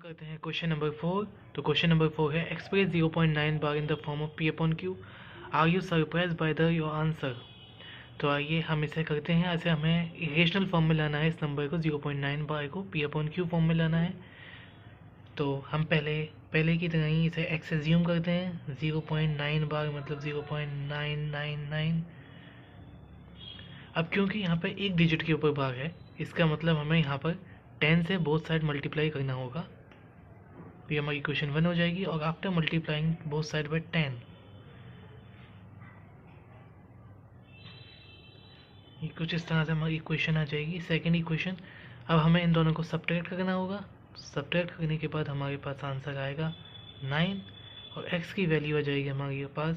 करते हैं question number 4। तो क्वेश्चन नंबर 4 है express 0.9 bar in the form of P/Q। Are you surprise by the your answer. तो आइए हम इसे करते हैं। ऐसे हमें इरेशनल फॉर्म में लाना है इस नंबर को, 0.9 बार को P/Q फॉर्म में लाना है। तो हम पहले की तरह ही इसे एक्स एज्यूम करते हैं। 0.9 बार मतलब 0.999। अब क्योंकि यहाँ पर एक डिजिट के ऊपर बार है, इसका मतलब हमें यहाँ पर 10 से बोथ साइड मल्टीप्लाई करना होगा। ये हमारी इक्वेशन 1 हो जाएगी। और after multiplying both side by 10, ये कुछ इस तरह से हमारी इक्वेशन आ जाएगी, सेकेंड इक्वेशन। अब हमें इन दोनों को सब्ट्रैक्ट करना होगा। सब्ट्रैक्ट करने के बाद हमारे पास आंसर आएगा 9 और x की वैल्यू आ जाएगी हमारे पास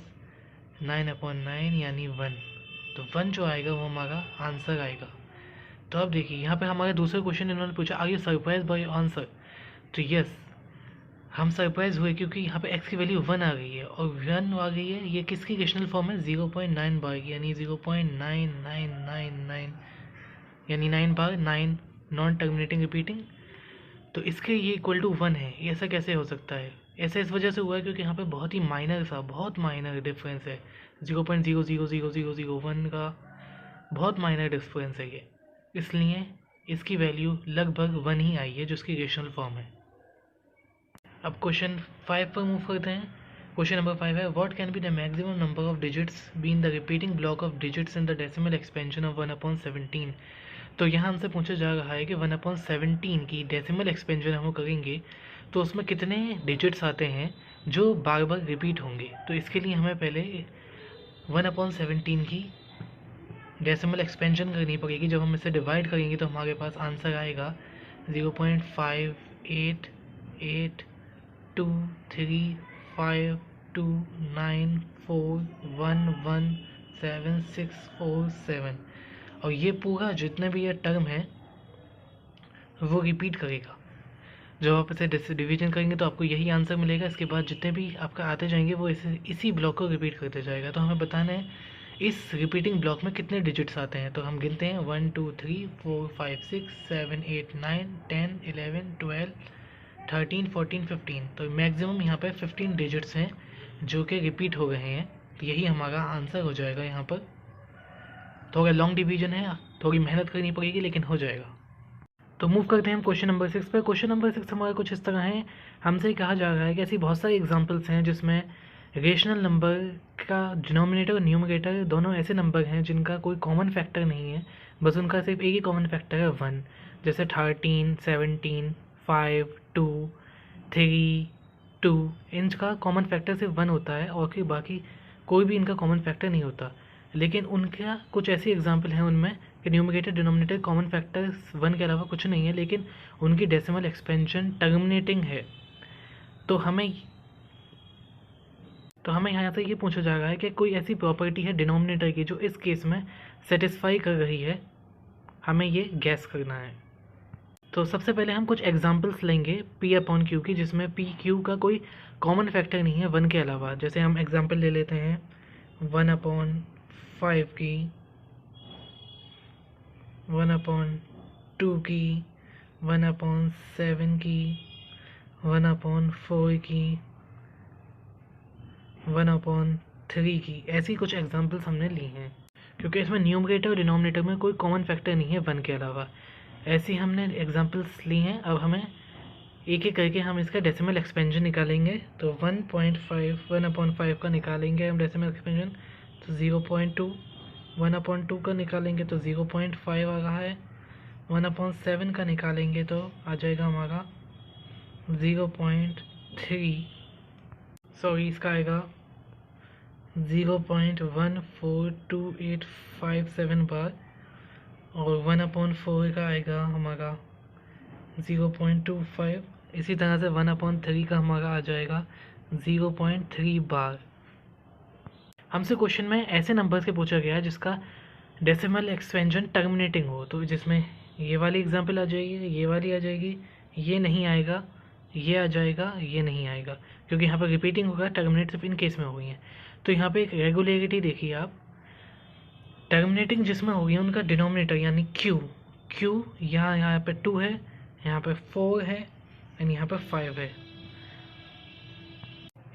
9/9 यानी 1। तो 1 जो आएगा वो हमारा आंसर आएगा। तो अब देखिए यहाँ पे हमारे दूसरे क्वेश्चन इन्होंने पूछा are you surprise by your answer. तो यस, हम सरप्राइज हुए क्योंकि यहाँ पे x की वैल्यू 1 आ गई है और 1 आ गई है। ये किसकी रेशनल फॉर्म है? 0.9 बार की, यानी 0.9999 यानी 9 बार 9 नॉन टर्मिनेटिंग रिपीटिंग। तो इसके ये इक्वल टू 1 है। ये ऐसा कैसे हो सकता है? ऐसा इस वजह से हुआ है क्योंकि यहाँ पे बहुत माइनर डिफरेंस है। 0.0000001 का बहुत माइनर डिफरेंस है ये, इसलिए इसकी वैल्यू लगभग 1 ही आई है जो इसकी रेशनल फॉर्म है। अब क्वेश्चन 5 पर मूव करते हैं। क्वेश्चन नंबर 5 है what can be the maximum number of digits be in the repeating block of digits in the decimal expansion of 1/17। तो यहाँ हमसे पूछा जा रहा है कि 1/17 की डेसिमल एक्सपेंशन हम करेंगे तो उसमें कितने डिजिट्स आते हैं जो बार बार रिपीट होंगे। तो इसके लिए हमें पहले 1/17 की डेसिमल एक्सपेंशन करनी पड़ेगी। जब हम इसे डिवाइड करेंगे तो हमारे पास आंसर आएगा 0.5882352941176647। और ये पूरा जितने भी ये टर्म है वो रिपीट करेगा। जब आप इसे डिवीजन करेंगे तो आपको यही आंसर मिलेगा। इसके बाद जितने भी आपका आते जाएंगे वो इसी ब्लॉक को रिपीट करते जाएगा। तो हमें बताना है इस रिपीटिंग ब्लॉक में कितने डिजिट्स आते हैं। तो हम गिनते हैं 1 2 3 4 5 6 7 8 9 10 11 12 13 14 15। तो मैक्सिमम यहाँ पे 15 डिजिट्स हैं जो कि रिपीट हो रहे हैं। तो यही हमारा आंसर हो जाएगा। यहाँ पर थोड़ा लॉन्ग डिवीजन है, थोड़ी मेहनत करनी पड़ेगी लेकिन हो जाएगा। तो मूव करते हैं हम क्वेश्चन नंबर 6 पर। क्वेश्चन नंबर 6 हमारा कुछ इस तरह है। हमसे कहा जा रहा है कि ऐसी बहुत सारी एग्जांपल्स हैं जिसमें रेशनल नंबर का डिनोमिनेटर और न्यूमरेटर दोनों ऐसे नंबर हैं जिनका कोई कॉमन फैक्टर नहीं है, बस उनका सिर्फ एक ही कॉमन फैक्टर है 1। जैसे 13 17 5 2 3 2, इनका कॉमन फैक्टर सिर्फ 1 होता है और फिर बाकी कोई भी इनका कॉमन फैक्टर नहीं होता। लेकिन उनका कुछ ऐसी एग्जाम्पल हैं उनमें कि न्यूमरेटर डिनोमिनेटर कॉमन फैक्टर 1 के अलावा कुछ नहीं है, लेकिन उनकी डेसिमल एक्सपेंशन टर्मिनेटिंग है। तो हमें यहाँ से ये पूछा जा रहा है कि कोई ऐसी प्रॉपर्टी है डिनोमिनेटर की जो इस केस में सेटिस्फाई कर रही है। हमें ये गैस करना है। तो सबसे पहले हम कुछ एग्जांपल्स लेंगे P/Q की, जिसमें PQ का कोई कॉमन फैक्टर नहीं है 1 के अलावा। जैसे हम एग्जांपल ले लेते हैं 1/5 की, 1/2 की, 1/7 की, 1/4 की, 1/3 की। ऐसी कुछ एग्जांपल्स हमने ली हैं क्योंकि इसमें न्यूमरेटर और डिनोमिनेटर में कोई कॉमन फैक्टर नहीं है 1 के अलावा। ऐसी हमने एग्जांपल्स ली हैं। अब हमें एक एक करके हम इसका डेसिमल एक्सपेंशन निकालेंगे। तो 1/5 का निकालेंगे हम डेसिमल एक्सपेंशन, तो 0.2। 1/2 का निकालेंगे तो 0.5 आ रहा है। 1/7 का निकालेंगे तो आ जाएगा हमारा 0.3, सॉरी इसका आएगा 0.142857 बार। और 1/4 का आएगा हमारा 0.25। इसी तरह से 1/3 का हमारा आ जाएगा 0.3 बार। हमसे क्वेश्चन में ऐसे नंबर्स के पूछा गया है जिसका डेसिमल एक्सपेंशन टर्मिनेटिंग हो। तो जिसमें ये वाली एग्जांपल आ जाएगी, ये वाली आ जाएगी, ये नहीं आएगा, ये आ जाएगा, ये नहीं आएगा, क्योंकि यहाँ पर रिपीटिंग होगा, टर्मिनेट सिर्फ इन केस में हुई है। तो यहाँ पे एक रेगुलरिटी देखिए आप, टर्मिनेटिंग जिसमें होगी उनका डिनोमिनेटर यानी Q यहाँ पे 2 है, यहाँ पे 4 है, एंड यहाँ पर 5 है।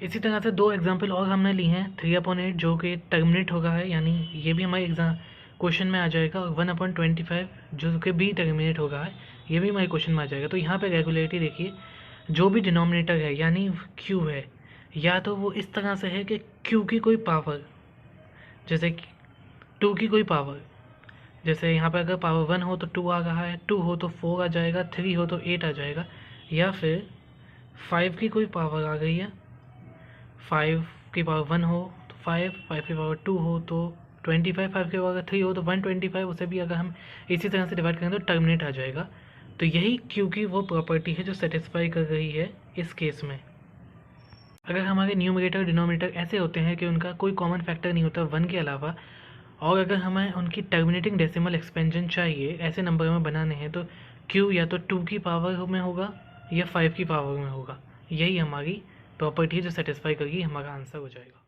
इसी तरह से 2 एग्जाम्पल और हमने ली हैं। 3/8 जो कि टर्मिनेट होगा है, यानी ये भी हमारे एग्जाम क्वेश्चन में आ जाएगा, और 1/25 जो कि भी टर्मिनेट होगा है, ये भी हमारे क्वेश्चन में आ जाएगा। तो यहाँ पे रेगुलरिटी देखिए, जो भी डिनोमिनेटर है यानी क्यू है, या तो वो इस तरह से है कि क्यू की कोई पावर, जैसे 2 की कोई पावर, जैसे यहाँ पे अगर पावर 1 हो तो 2 आ रहा है, 2 हो तो 4 आ जाएगा, 3 हो तो 8 आ जाएगा, या फिर 5 की कोई पावर आ गई है, 5 की पावर 1 हो तो 5, 5 की पावर 2 हो तो 25, 5 की पावर 3 हो तो 125, उसे भी अगर हम इसी तरह से डिवाइड करेंगे तो टर्मिनेट आ जाएगा। तो यही क्यू की वो प्रॉपर्टी है जो सेटिस्फाई कर रही है इस केस में। अगर हमारे न्यूमरेटर डिनोमिनेटर ऐसे होते हैं कि उनका कोई कॉमन फैक्टर नहीं होता 1 के अलावा, और अगर हमें उनकी टर्मिनेटिंग डेसिमल एक्सपेंशन चाहिए, ऐसे नंबर में बनाने हैं, तो क्यू या तो 2 की पावर में होगा या 5 की पावर में होगा। यही हमारी प्रॉपर्टी है जो सेटिस्फाई करेगी, हमारा आंसर हो जाएगा।